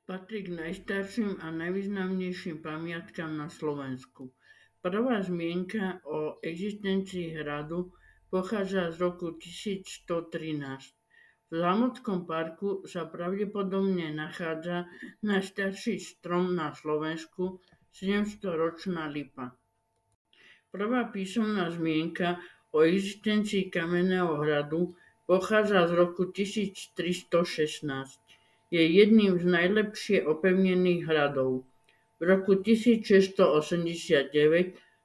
Patrí k najstarším a najvýznamnejším pamiatkam na Slovensku. Prvá zmienka o existencii hradu pochádza z roku 1113. V Zámockom parku sa pravdepodobne nachádza najstarší strom na Slovensku, 700-ročná lipa. Prvá písomná zmienka o existencii kamenného hradu pochádza z roku 1316. Je jedným z najlepšie opevnených hradov. V roku 1689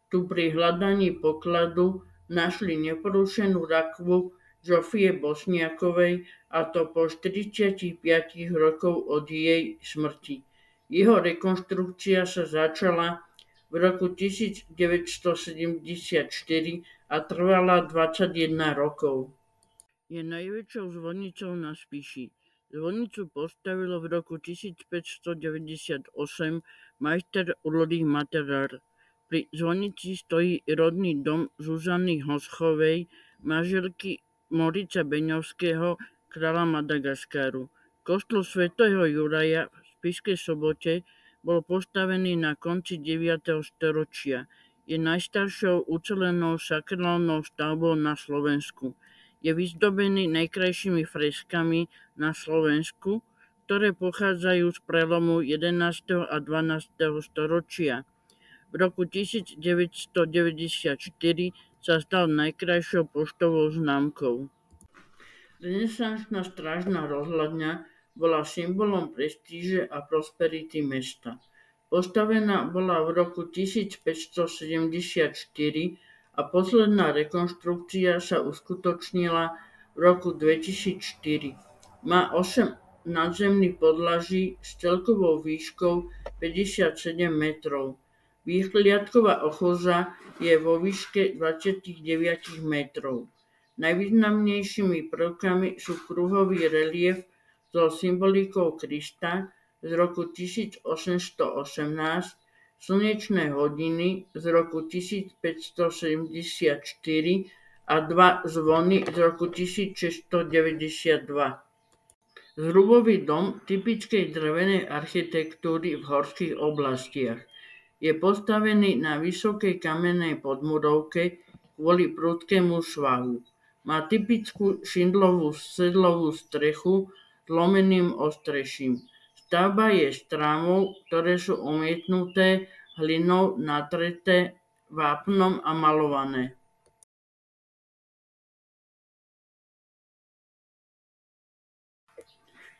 tu pri hľadaní pokladu našli neporušenú rakvu Zofie Bosniakovej, a to po 45 rokov od jej smrti. Jeho rekonštrukcia sa začala v roku 1974 a trvala 21 rokov. Je najväčšou zvonicou na Spiši. Zvonicu postavil v roku 1598 majster Ulrich Materer. Pri zvonici stojí rodný dom Zuzany Hoschovej, manželky Morica Beňovského, kráľa Madagaskaru. Kostol svätého Juraja v Spišskej Sobote bol postavený na konci 9. storočia. Je najstaršou ucelenou sakrálnou stavbou na Slovensku. Je vyzdobený najkrajšími freskami na Slovensku, ktoré pochádzajú z prelomu 11. a 12. storočia. V roku 1994 sa stal najkrajšou poštovou známkou. Renesančná strážna rozhľadňa bola symbolom prestíže a prosperity mesta. Postavená bola v roku 1574 a posledná rekonštrukcia sa uskutočnila v roku 2004. Má 8 nadzemných podlaží s celkovou výškou 57 metrov. Výhliadková ochôdza je vo výške 29 metrov. Najvýznamnejšími prvkami sú kruhový relief so symbolikou Krista z roku 1818, slnečné hodiny z roku 1574 a dva zvony z roku 1692. Zhrubový dom typickej drevenej architektúry v horských oblastiach. Je postavený na vysokej kamennej podmurovke kvôli prudkému svahu. Má typickú šindlovú sedlovú strechu s lomeným ostreším. Stavba je z trámov, ktoré sú umietnuté hlinou, natreté vápnom a malované.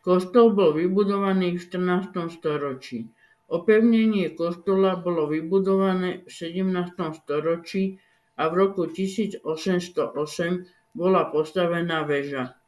Kostol bol vybudovaný v 14. storočí. Opevnenie kostola bolo vybudované v 17. storočí a v roku 1808 bola postavená väža.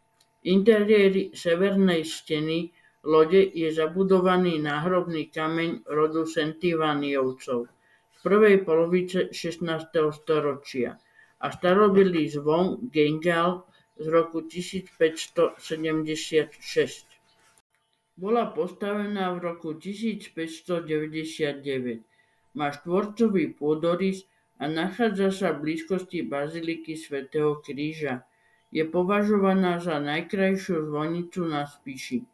Interiéri severnej steny lode je zabudovaný náhrobný kameň rodu Sentívániovcov z prvej polovice 16. storočia a starobilý zvon Gengal z roku 1576. Bola postavená v roku 1599. Má štvorcový pôdorys a nachádza sa v blízkosti baziliky svätého Kríža. Je považovaná za najkrajšiu zvonicu na Spiši.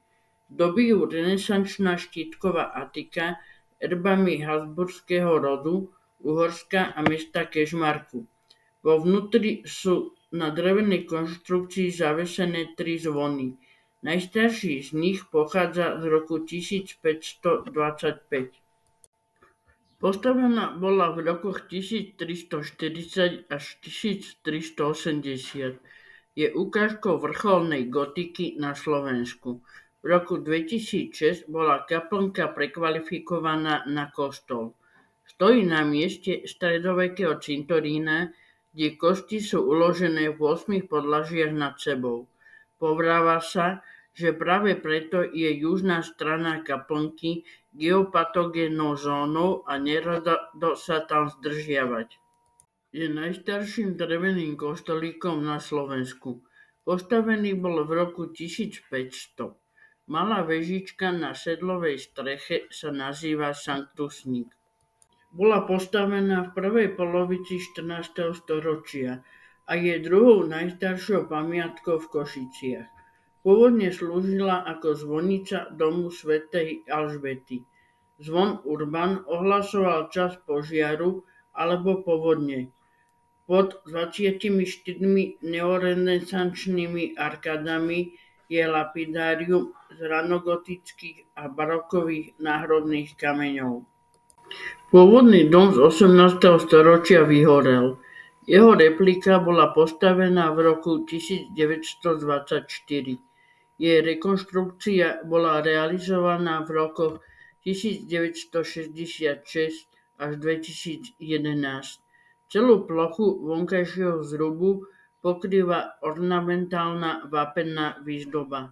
Zdobí ju renesančná štítková atika erbami habsburského rodu, Uhorska a mesta Kežmarku. Vo vnútri sú na drevenej konštrukcii zavesené 3 zvony. Najstarší z nich pochádza z roku 1525. Postavená bola v rokoch 1340 až 1380. Je ukážkou vrcholnej gotiky na Slovensku. V roku 2006 bola kaplnka prekvalifikovaná na kostol. Stojí na mieste stredovekého cintorína, kde kosti sú uložené v 8 podlažiach nad sebou. Povráva sa, že práve preto je južná strana kaplnky geopatogénnou zónou a nerada sa tam zdržiavať. Je najstarším dreveným kostolíkom na Slovensku. Postavený bol v roku 1500. Malá vežička na sedlovej streche sa nazýva Sanktusník. Bola postavená v prvej polovici 14. storočia a je druhou najstaršou pamiatkou v Košiciach. Pôvodne slúžila ako zvonica domu svätej Alžbety. Zvon Urban ohlasoval čas požiaru alebo povodne. Pod 24 neorenesančnými arkádami je lapidárium z ranogotických a barokových náhrobných kameňov. Pôvodný dom z 18. storočia vyhorel. Jeho replika bola postavená v roku 1924. Jej rekonštrukcia bola realizovaná v rokoch 1966 až 2011. Celú plochu vonkajšieho zrubu pokrýva ornamentálna vápenná výzdoba.